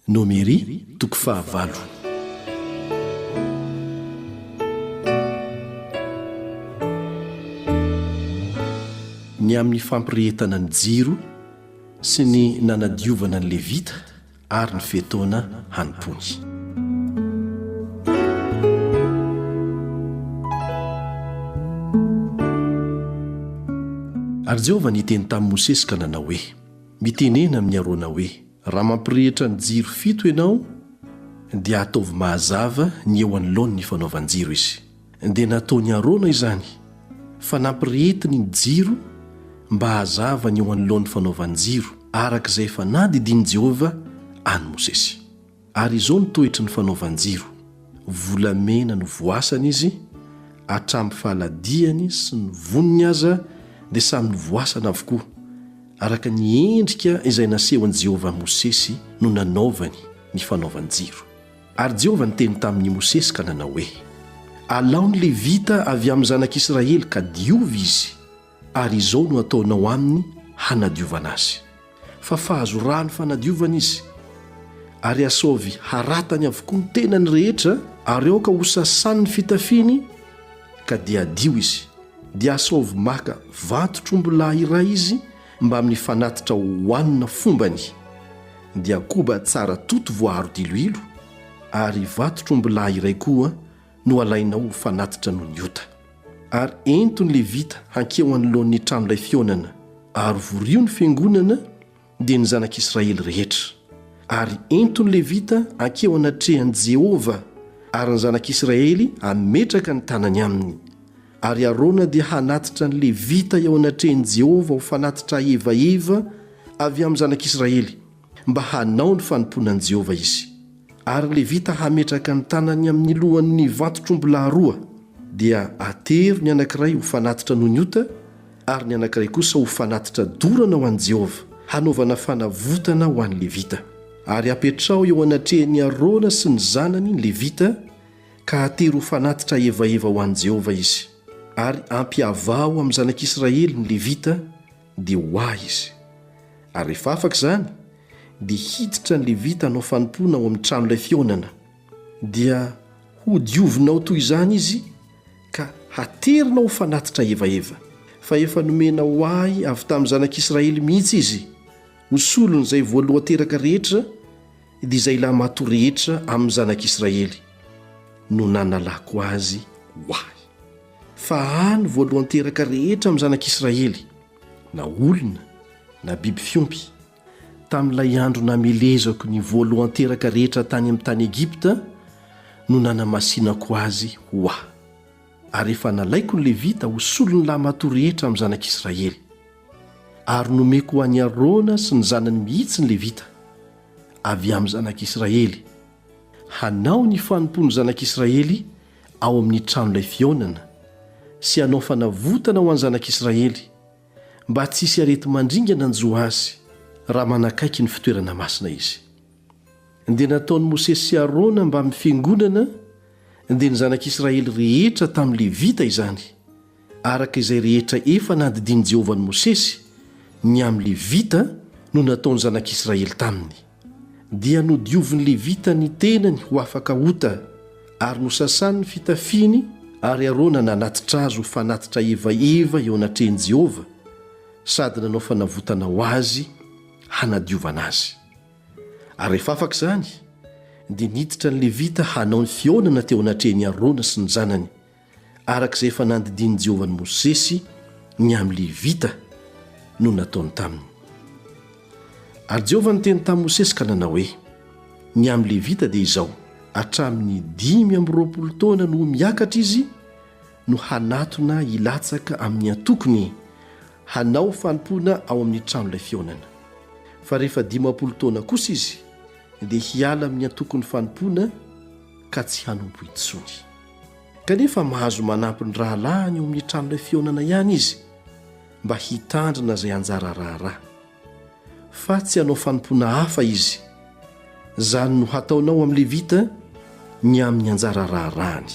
Nomery toko 9. Ny amin'ny fampirehetana ny jiro sy ny nanadiovana ny Levita ary ny fe-taona hanompoany. Ary Jehovah niteny tamin'i Mosesy ka nanao hoe: Mitenena amin'ny Arona hoe, raha mampirehitra ny jiro fito ianao, dia ataovy mahazava ny eo anoloan'ny fanaovan-jiro izy. Dia nataon'i Arona izany, fa nampirehetiny ny jiro mba hahazava ny eo anoloan'ny fanaovan-jiro, arak'izay efa nandidian'i Jehovah any Mosesy. Ary izao ny toetry ny fanaovan-jiro: volamena no voasany izy, hatramin'ny fahaladiany sy ny vonony aza dia samy voasana avokoa, araka ny endrika izay nasehon'i Jehovah Mosesy no nanaovany ny fanaovan-jiro. Ary Jehovah niteny tamin'i Mosesy ka nanao hoe: alao ny Levita avy amin'ny Zanak'Isiraely ka diovy izy, ary izao no ataonao aminy hanadiovana azy. Fa fahazo rano fanadiovana izy, ary asaovy haratany avokoa ny tenany rehetra, ary aoka ho sasany ny fitafiny ka dia adio izy. Dia asaovy maka vato-trombilahy iray izy mba amin'ny fanatitra hohanina fombany, dia koba tsara toto voaharo diloilo, ary vato-trombilahy iray koa no alaina ho fanatitra noho ny ota. Ary entony Levita hankeo anoloan'ny tranon'ilay fionana, ary vorio ny fiangonana dia ny Zanak'Isiraely rehetra. Ary entony Levita hankeo anatrehan'i Jehovah, ary ny Zanak'Isiraely hametraka ny tanany aminy. Ary Arona dia hanatitra ny Levita eo anatrehan'i Jehovah ho fanatitra evaeva avy amin'ny Zanak'Isiraely, mba hanao ny fanompoanan'i Jehovah izy. Ary Levita hametraka ny tanany amin'ny lohan'ny vato-trombilahy roa, dia atero ny anankiray ho fanatitra noho ny ota, ary ny anankiray kosa ho fanatitra dorana ho an'i Jehovah, hanaovana fanavotana ho an'ny Levita. Ary apetrao eo anatrehan'ny Arona sy ny zanany ny Levita, ka atero ho fanatitra evaeva ho an'i Jehovah izy. Ary ampiavao amin'ny Zanak'Isiraely ny Levita dia ho ahy izy. Ary rehefa afaka izany, dia hiditra ny Levita hanao fanompoana ao amin'ny tranon'ilay fionana, dia ho diovinao toy izany izy, ka haterinao ho fanatitra evaeva. Fa efa nomena ho ahy avy tamin'ny Zanak'Isiraely mihitsy izy, ho solon'izay voalohan-teraka rehetra, dia izay lahy mampirehitra amin'ny Zanak'Isiraely no nanalako azy ho ahy. Fa any voalohan-teraka rehetra amin'ny Zanak'Isiraely, na olona na biby fiompy, tamin'ilay andro namelezako ny voalohan-teraka rehetra tany amin'ny tany Egipta, no nanamasinako azy ho ahy. Ary efa nalaiko ny Levita ho solony lahy mampirehitra amin'ny Zanak'Isiraely. Ary nomeko ho an'i Arona sy ny zanany mihitsy ny Levita avy amin'ny Zanak'Isiraely, hanao ny fanompoan'ny Zanak'Isiraely ao amin'ny tranon'ilay fionana, sy hanao fanavotana ho an'ny Zanak'Isiraely, mba tsy hisy arety mandringana anjo azy raha manakaiky ny fitoerana masina izy. Dia nataon'i Mosesy sy Arona mba amin'ny fiangonana, dia ny Zanak'Isiraely rehetra tamin'ny Levita izany, araka izay rehetra efa nandidian'i Jehovah ny Mosesy, ny amin'ny Levita no nataon'ny Zanak'Isiraely taminy. Dia nodiovin'ny Levita ny tenany ho afaka ota, ary nosasany ny fitafiny, ary Arona nanatitra azy ho fanatitra evaeva eo anatrehan'i Jehovah, sady nanao fanavotana ho azy hanadiovana azy. Ary rehefa afaka izany, dia niditra ny Levita hanao ny fionana teo anatrehan'i Arona sy ny zanany, arak'izay efa nandidian'i Jehovah ny Mosesy ny amin'ny Levita no nataony taminy. Ary Jehovah niteny tamin'i Mosesy ka nanao hoe: ny amin'ny Levita dia izao, hatramin'ny 520 taona no miakatra izy, no hanatona hilatsaka amin'ny atokony, hanao fanompoana ao amin'ny tranon'ilay fionana. Fa rehefa 50 taona kosa izy, dia hiala amin'ny atokony fanompoana ka tsy hanompo intsony. Kanefa mahazo manampy ny rahalahiny eo amin'ny tranon'ilay fionana ihany izy, mba hitandrina izay anjara raharaha. Fa tsy hanao fanompoana hafa izy, zany no hataonao amin'ny Levita ny amin'ny anjara raharahany.